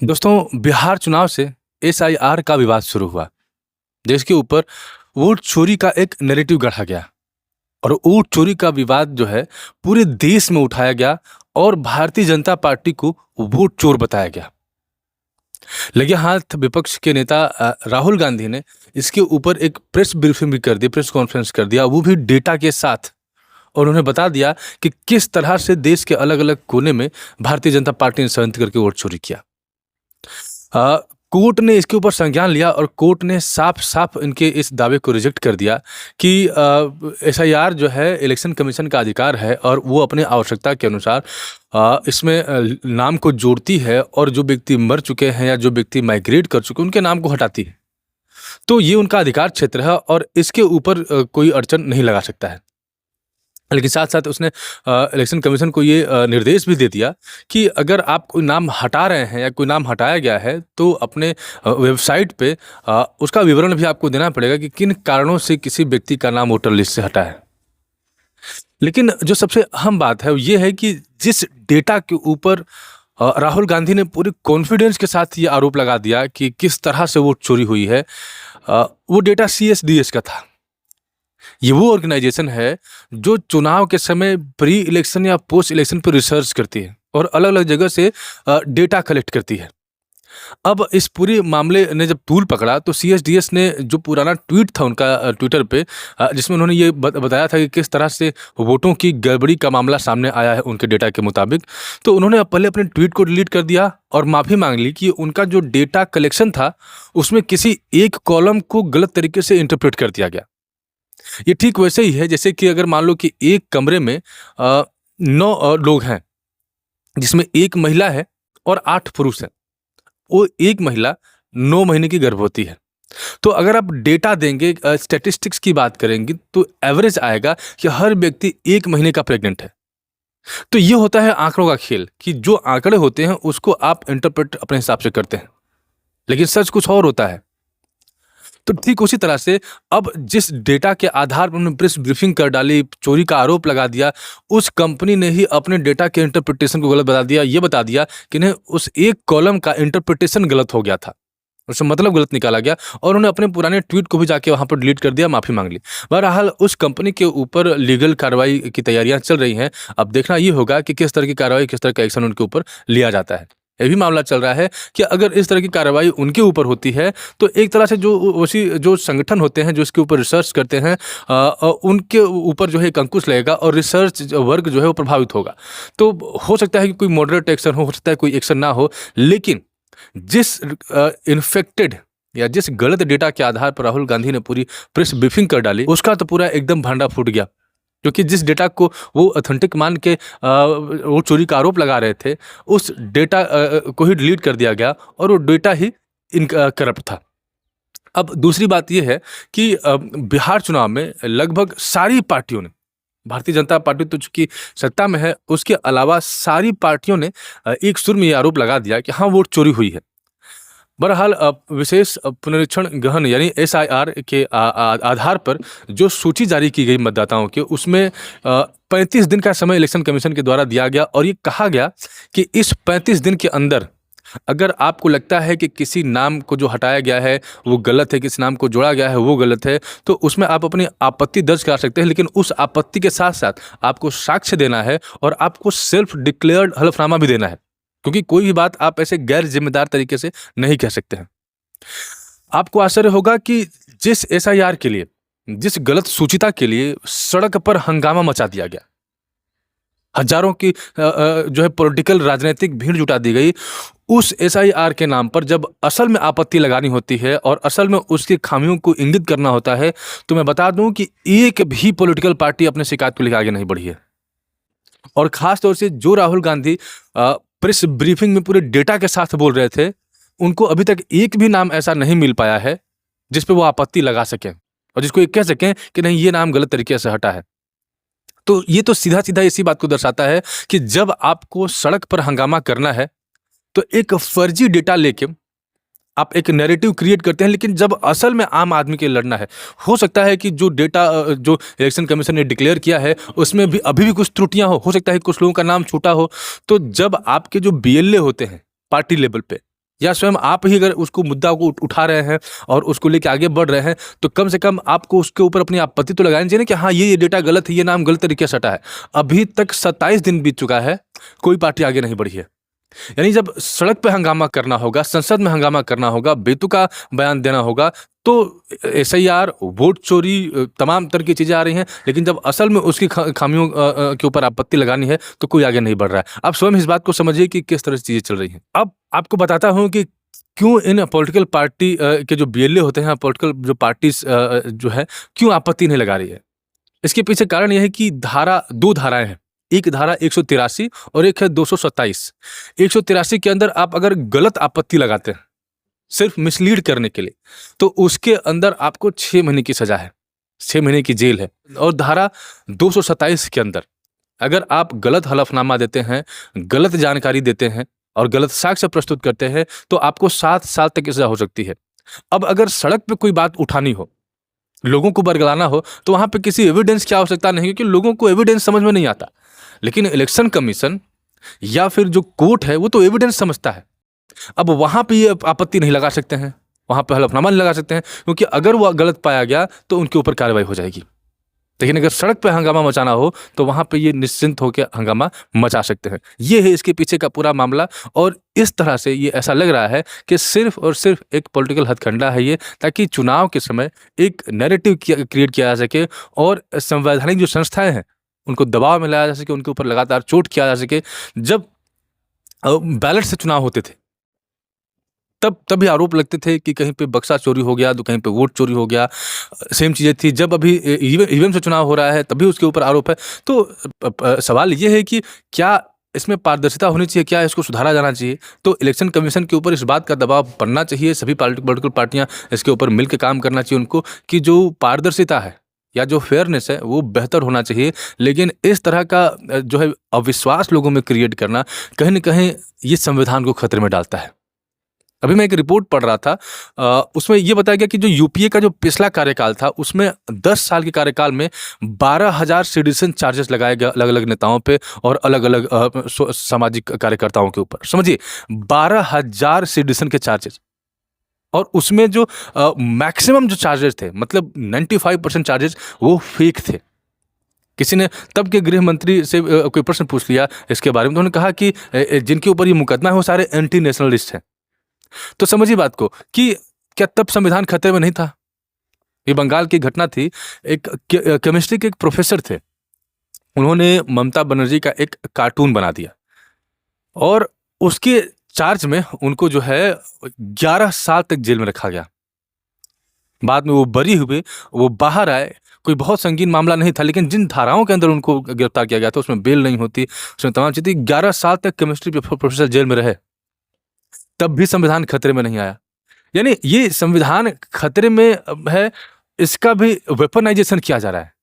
दोस्तों, बिहार चुनाव से एसआईआर का विवाद शुरू हुआ, जिसके ऊपर वोट चोरी का एक नैरेटिव गढ़ा गया और वोट चोरी का विवाद जो है पूरे देश में उठाया गया और भारतीय जनता पार्टी को वोट चोर बताया गया। लगे हाथ विपक्ष के नेता राहुल गांधी ने इसके ऊपर एक प्रेस ब्रीफिंग भी कर दी, प्रेस कॉन्फ्रेंस कर दिया, वो भी डेटा के साथ। और उन्होंने बता दिया कि किस तरह से देश के अलग अलग कोने में भारतीय जनता पार्टी ने षड्यंत्र करके वोट चोरी किया। अ, कोर्ट ने इसके ऊपर संज्ञान लिया और कोर्ट ने साफ-साफ इनके इस दावे को रिजेक्ट कर दिया कि एसआईआर जो है इलेक्शन कमीशन का अधिकार है और वो अपने आवश्यकता के अनुसार इसमें नाम को जोड़ती है और जो व्यक्ति मर चुके हैं या जो व्यक्ति माइग्रेट कर चुके हैं उनके नाम को हटाती है। तो ये उनका अधिकार क्षेत्र है और इसके ऊपर कोई अड़चन नहीं लगा सकता है। लेकिन साथ-साथ उसने इलेक्शन कमीशन को ये निर्देश भी दे दिया कि अगर आप कोई नाम हटा रहे हैं या कोई नाम हटाया गया है, तो अपने वेबसाइट पे उसका विवरण भी आपको देना पड़ेगा कि किन कारणों से किसी व्यक्ति का नाम वोटर लिस्ट से हटा है। लेकिन जो सबसे अहम बात है, वो ये है कि जिस डेटा के ऊपर राहुल गांधी ने पूरे कॉन्फिडेंस के साथ ये आरोप लगा दिया कि किस तरह से वोट चोरी हुई है, वो डेटा सीएसडीएस का था। ये वो ऑर्गेनाइजेशन है जो चुनाव के समय प्री इलेक्शन या पोस्ट इलेक्शन पर रिसर्च करती है और अलग-अलग जगह से डेटा कलेक्ट करती है। अब इस पूरे मामले ने जब तूल पकड़ा तो सीएसडीएस ने जो पुराना ट्वीट था उनका ट्विटर पे, जिसमें उन्होंने ये बताया था कि किस तरह से वोटों की गड़बड़ी का मामला सामने आया है उनके डेटा के मुताबिक। तो उन्होंने पहले अपने ट्वीट को डिलीट कर दिया और माफ़ी माँग ली कि उनका जो डेटा कलेक्शन था उसमें किसी एक कॉलम को गलत तरीके से इंटरप्रेट कर दिया गया। ये ठीक वैसे ही है जैसे कि अगर मान लो कि एक कमरे में 9 लोग हैं, जिसमें 1 महिला है और 8 पुरुष हैं। वो एक महिला 9 महीने की गर्भवती है। तो अगर आप डेटा देंगे, स्टैटिस्टिक्स की बात करेंगे तो एवरेज आएगा कि हर व्यक्ति 1 महीने का प्रेग्नेंट है। तो ये होता है आंकड़ों का खेल कि जो आंकड़े होते हैं उसको आप इंटरप्रेट अपने हिसाब से करते हैं, लेकिन सच कुछ और होता है। तो ठीक उसी तरह से अब जिस डेटा के आधार पर उन्होंने प्रेस ब्रीफिंग कर डाली, चोरी का आरोप लगा दिया, उस कंपनी ने ही अपने डेटा के इंटरप्रिटेशन को गलत बता दिया। ये बता दिया कि नहीं, उस एक कॉलम का इंटरप्रिटेशन गलत हो गया था, उससे मतलब गलत निकाला गया और उन्होंने अपने पुराने ट्वीट को भी जाके वहाँ पर डिलीट कर दिया, माफ़ी माँग ली। बहरहाल उस कंपनी के ऊपर लीगल कार्रवाई की तैयारियाँ चल रही हैं। अब देखना ये होगा कि किस तरह की कार्रवाई, किस तरह का एक्शन उनके ऊपर लिया जाता है। ये भी मामला चल रहा है कि अगर इस तरह की कार्रवाई उनके ऊपर होती है, तो एक तरह से जो उसी जो संगठन होते हैं, जो इसके ऊपर रिसर्च करते हैं, उनके ऊपर जो है एक अंकुश लगेगा और रिसर्च वर्क जो है वो प्रभावित होगा। तो हो सकता है कि कोई मॉडरेट एक्शन हो सकता है कोई एक्शन ना हो, लेकिन जिस इन्फेक्टेड या जिस गलत डेटा के आधार पर राहुल गांधी ने पूरी प्रेस ब्रीफिंग कर डाली, उसका तो पूरा एकदम भांडा फूट गया। क्योंकि जिस डेटा को वो ऑथेंटिक मान के वो चोरी का आरोप लगा रहे थे, उस डेटा को ही डिलीट कर दिया गया और वो डेटा ही करप्ट था। अब दूसरी बात ये है कि बिहार चुनाव में लगभग सारी पार्टियों ने, भारतीय जनता पार्टी तो चूंकि सत्ता में है, उसके अलावा सारी पार्टियों ने एक सुर में ये आरोप लगा दिया कि हाँ, वोट चोरी हुई है। बहरहाल विशेष पुनरीक्षण गहन यानी एसआईआर के आधार पर जो सूची जारी की गई मतदाताओं की, उसमें 35 दिन का समय इलेक्शन कमीशन के द्वारा दिया गया और ये कहा गया कि इस 35 दिन के अंदर अगर आपको लगता है कि किसी नाम को जो हटाया गया है वो गलत है, किसी नाम को जोड़ा गया है वो गलत है, तो उसमें आप अपनी आपत्ति दर्ज करा सकते हैं। लेकिन उस आपत्ति के साथ साथ आपको साक्ष्य देना है और आपको सेल्फ डिक्लेयर्ड हलफनामा भी देना है, क्योंकि कोई भी बात आप ऐसे गैर जिम्मेदार तरीके से नहीं कह सकते हैं। आपको आश्चर्य होगा कि जिस एसआईआर के लिए, जिस गलत सूचिता के लिए सड़क पर हंगामा मचा दिया गया, हजारों की जो है पॉलिटिकल राजनीतिक भीड़ जुटा दी गई, उस एसआईआर के नाम पर जब असल में आपत्ति लगानी होती है और असल में उसकी खामियों को इंगित करना होता है, तो मैं बता दूं कि एक भी पॉलिटिकल पार्टी अपने शिकायत को लेकर आगे नहीं बढ़ी है। और खास तौर से जो राहुल गांधी प्रेस ब्रीफिंग में पूरे डेटा के साथ बोल रहे थे, उनको अभी तक एक भी नाम ऐसा नहीं मिल पाया है जिस पे वो आपत्ति लगा सकें और जिसको ये कह सकें कि नहीं, ये नाम गलत तरीके से हटा है। तो ये तो सीधा-सीधा इसी बात को दर्शाता है कि जब आपको सड़क पर हंगामा करना है, तो एक फर्जी डेटा लेके आप एक नैरेटिव क्रिएट करते हैं, लेकिन जब असल में आम आदमी के लड़ना है, हो सकता है कि जो डेटा जो इलेक्शन कमीशन ने डिक्लेयर किया है, उसमें भी अभी भी कुछ त्रुटियाँ हो सकता है कुछ लोगों का नाम छूटा हो। तो जब आपके जो बीएलए होते हैं, पार्टी लेवल पे, या स्वयं आप ही अगर उसको मुद्दा को उठा रहे हैं और उसको लेके आगे बढ़ रहे हैं, तो कम से कम आपको उसके ऊपर अपनी आपत्ति तो लगानी चाहिए ना कि हाँ, ये डेटा गलत है, ये नाम गलत तरीके से हटा है। अभी तक 27 दिन बीत चुका है, कोई पार्टी आगे नहीं बढ़ी है। यानी जब सड़क पे हंगामा करना होगा, संसद में हंगामा करना होगा, बेतुका बयान देना होगा, तो एसआईआर, वोट चोरी, तमाम तरह की चीज़ें आ रही हैं, लेकिन जब असल में उसकी खामियों के ऊपर आपत्ति लगानी है, तो कोई आगे नहीं बढ़ रहा है। आप स्वयं इस बात को समझिए कि किस तरह से चीज़ें चल रही हैं। अब आपको बताता हूँ कि क्यों इन पॉलिटिकल पार्टी के जो बीएलए होते हैं, पॉलिटिकल जो पार्टीज जो है, क्यों आपत्ति नहीं लगा रही है। इसके पीछे कारण यह है कि दो धाराएं हैं। एक धारा 183 और एक है 227। 183 के अंदर आप अगर गलत आपत्ति लगाते हैं सिर्फ मिसलीड करने के लिए, तो उसके अंदर आपको 6 महीने की सजा है, 6 महीने की जेल है। और धारा 227 के अंदर अगर आप गलत हलफनामा देते हैं, गलत जानकारी देते हैं और गलत साक्ष्य प्रस्तुत करते हैं, तो आपको 7 साल तक की सजा हो सकती है। अब अगर सड़क पे कोई बात उठानी हो, लोगों को बरगलाना हो, तो वहां पे किसी एविडेंस की आवश्यकता नहीं, क्योंकि लोगों को एविडेंस समझ में नहीं आता। लेकिन इलेक्शन कमीशन या फिर जो कोर्ट है, वो तो एविडेंस समझता है। अब वहां पे ये आपत्ति नहीं लगा सकते हैं, वहां पे हलफनामा नहीं लगा सकते हैं, क्योंकि अगर वह गलत पाया गया तो उनके ऊपर कार्रवाई हो जाएगी। लेकिन अगर सड़क पे हंगामा मचाना हो, तो वहां पे ये निश्चिंत होकर हंगामा मचा सकते हैं। ये है इसके पीछे का पूरा मामला। और इस तरह से ये ऐसा लग रहा है कि सिर्फ और सिर्फ एक पॉलिटिकल हथकंडा है ये, ताकि चुनाव के समय एक नैरेटिव क्रिएट किया जा सके और संवैधानिक जो संस्थाएं हैं उनको दबाव में लाया जा सके, उनके ऊपर लगातार चोट किया जा सके। जब बैलेट से चुनाव होते थे, तब भी आरोप लगते थे कि कहीं पे बक्सा चोरी हो गया, तो कहीं पे वोट चोरी हो गया। सेम चीज़ें थी जब अभी ईवीएम से चुनाव हो रहा है, तभी उसके ऊपर आरोप है। तो सवाल ये है कि क्या इसमें पारदर्शिता होनी चाहिए, क्या इसको सुधारा जाना चाहिए? तो इलेक्शन कमीशन के ऊपर इस बात का दबाव बनना चाहिए, सभी पॉलिटिकल पार्टियां इसके ऊपर मिलकर काम करना चाहिए उनको, कि जो पारदर्शिता है या जो फेयरनेस है वो बेहतर होना चाहिए। लेकिन इस तरह का जो है अविश्वास लोगों में क्रिएट करना कहीं न कहीं ये संविधान को खतरे में डालता है। अभी मैं एक रिपोर्ट पढ़ रहा था, उसमें ये बताया गया कि जो यूपीए का जो पिछला कार्यकाल था, उसमें 10 साल के कार्यकाल में 12,000 सिटीजन चार्जेस लगाए गए अलग अलग नेताओं पे और अलग अलग सामाजिक कार्यकर्ताओं के ऊपर। समझिए, 12,000 सिटीजन के चार्जेस, और उसमें जो मैक्सिमम जो चार्जेस थे, मतलब 95% चार्जेस वो फेक थे। किसी ने तब के गृह मंत्री से कोई प्रश्न पूछ लिया इसके बारे में, तो उन्होंने कहा कि जिनके ऊपर ये मुकदमा है वो सारे एंटी नेशनलिस्ट हैं। तो समझिए बात को कि क्या तब संविधान खतरे में नहीं था? ये बंगाल की घटना थी। एक केमिस्ट्री के एक प्रोफेसर थे, उन्होंने ममता बनर्जी का एक कार्टून बना दिया और उसके चार्ज में उनको जो है 11 साल तक जेल में रखा गया। बाद में वो बरी हुए, वो बाहर आए। कोई बहुत संगीन मामला नहीं था, लेकिन जिन धाराओं के अंदर उनको गिरफ्तार किया गया था उसमें बेल नहीं होती, उसमें तमाम चीजें। 11 साल तक केमिस्ट्री प्रोफेसर जेल में रहे, तब भी संविधान खतरे में नहीं आया। यानी ये संविधान खतरे में है, इसका भी वेपनाइजेशन किया जा रहा है।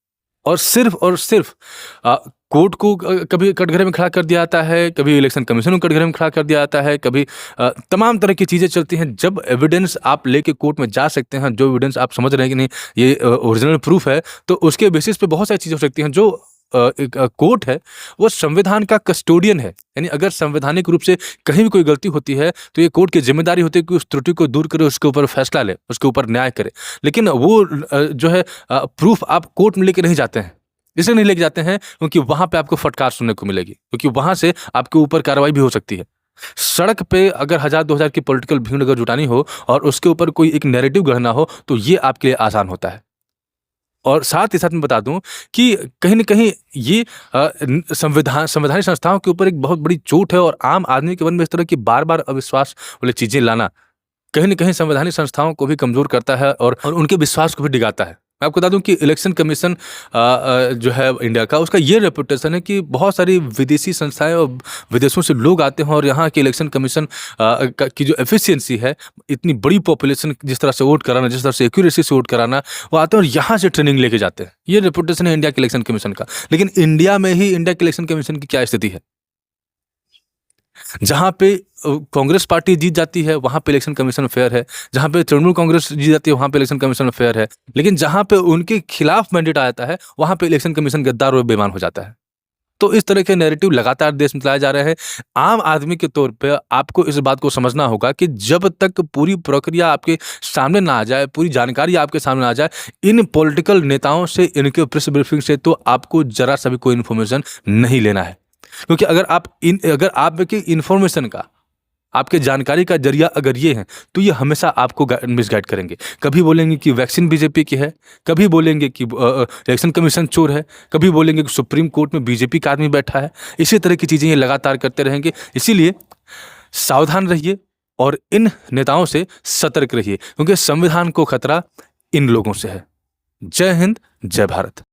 और सिर्फ कोर्ट को कभी कटघरे में खड़ा कर दिया जाता है, कभी इलेक्शन कमीशन को कटघरे में खड़ा कर दिया जाता है, कभी तमाम तरह की चीज़ें चलती हैं। जब एविडेंस आप लेके कोर्ट में जा सकते हैं, जो एविडेंस आप समझ रहे हैं कि नहीं ये ओरिजिनल प्रूफ है, तो उसके बेसिस पे बहुत सारी चीज़ें हो सकती हैं। जो एक कोर्ट है वो संविधान का कस्टोडियन है, यानी अगर संवैधानिक रूप से कहीं भी कोई गलती होती है तो ये कोर्ट की जिम्मेदारी होती है कि उस त्रुटि को दूर करे, उसके ऊपर फैसला ले, उसके ऊपर न्याय करे। लेकिन वो जो है प्रूफ आप कोर्ट में लेके नहीं जाते हैं। इसलिए नहीं लेके जाते हैं क्योंकि वहां पे आपको फटकार सुनने को मिलेगी, क्योंकि वहां से आपके ऊपर कार्रवाई भी हो सकती है। सड़क पे अगर 1000-2000 की पॉलिटिकल भीड़ अगर जुटानी हो और उसके ऊपर कोई एक नैरेटिव गढ़ना हो, तो ये आपके लिए आसान होता है। और साथ ही साथ मैं बता दूं कि कहीं न कहीं ये संवैधानिक संस्थाओं के ऊपर एक बहुत बड़ी चोट है, और आम आदमी के मन में इस तरह की बार-बार अविश्वास वाली चीज़ें लाना कहीं न कहीं संवैधानिक संस्थाओं को भी कमज़ोर करता है और उनके विश्वास को भी डिगाता है। मैं आपको बता दूं कि इलेक्शन कमीशन जो है इंडिया का, उसका ये रेपुटेशन है कि बहुत सारी विदेशी संस्थाएं और विदेशों से लोग आते हैं और यहाँ के इलेक्शन कमीशन की जो एफिशिएंसी है, इतनी बड़ी पॉपुलेशन जिस तरह से वोट कराना, जिस तरह से एक्यूरेसी से वोट कराना, वो आते हैं और यहाँ से ट्रेनिंग लेके जाते हैं। ये रेपुटेशन है इंडिया के इलेक्शन कमीशन का। लेकिन इंडिया में ही इंडिया के इलेक्शन कमीशन की क्या स्थिति है? जहाँ पे कांग्रेस पार्टी जीत जाती है वहाँ पे इलेक्शन कमीशन फेयर है, जहाँ पे तृणमूल कांग्रेस जीत जाती है वहाँ पे इलेक्शन कमीशन फेयर है, लेकिन जहाँ पे उनके खिलाफ मैंडेट आ जाता है वहाँ पे इलेक्शन कमीशन गद्दार और बेईमान हो जाता है। तो इस तरह के नैरेटिव लगातार देश में चलाए जा रहे हैं। आम आदमी के तौर पे आपको इस बात को समझना होगा कि जब तक पूरी प्रक्रिया आपके सामने ना आ जाए, पूरी जानकारी आपके सामने आ जाए, इन पॉलिटिकल नेताओं से, इनके प्रेस ब्रीफिंग से तो आपको ज़रा सा भी कोई इन्फॉर्मेशन नहीं लेना है। क्योंकि अगर आपकी इन्फॉर्मेशन का, आपके जानकारी का जरिया अगर ये है, तो ये हमेशा आपको मिसगाइड करेंगे। कभी बोलेंगे कि वैक्सीन बीजेपी की है, कभी बोलेंगे कि इलेक्शन कमीशन चोर है, कभी बोलेंगे कि सुप्रीम कोर्ट में बीजेपी का आदमी बैठा है। इसी तरह की चीज़ें ये लगातार करते रहेंगे। इसीलिए सावधान रहिए और इन नेताओं से सतर्क रहिए, क्योंकि संविधान को खतरा इन लोगों से है। जय हिंद, जय भारत।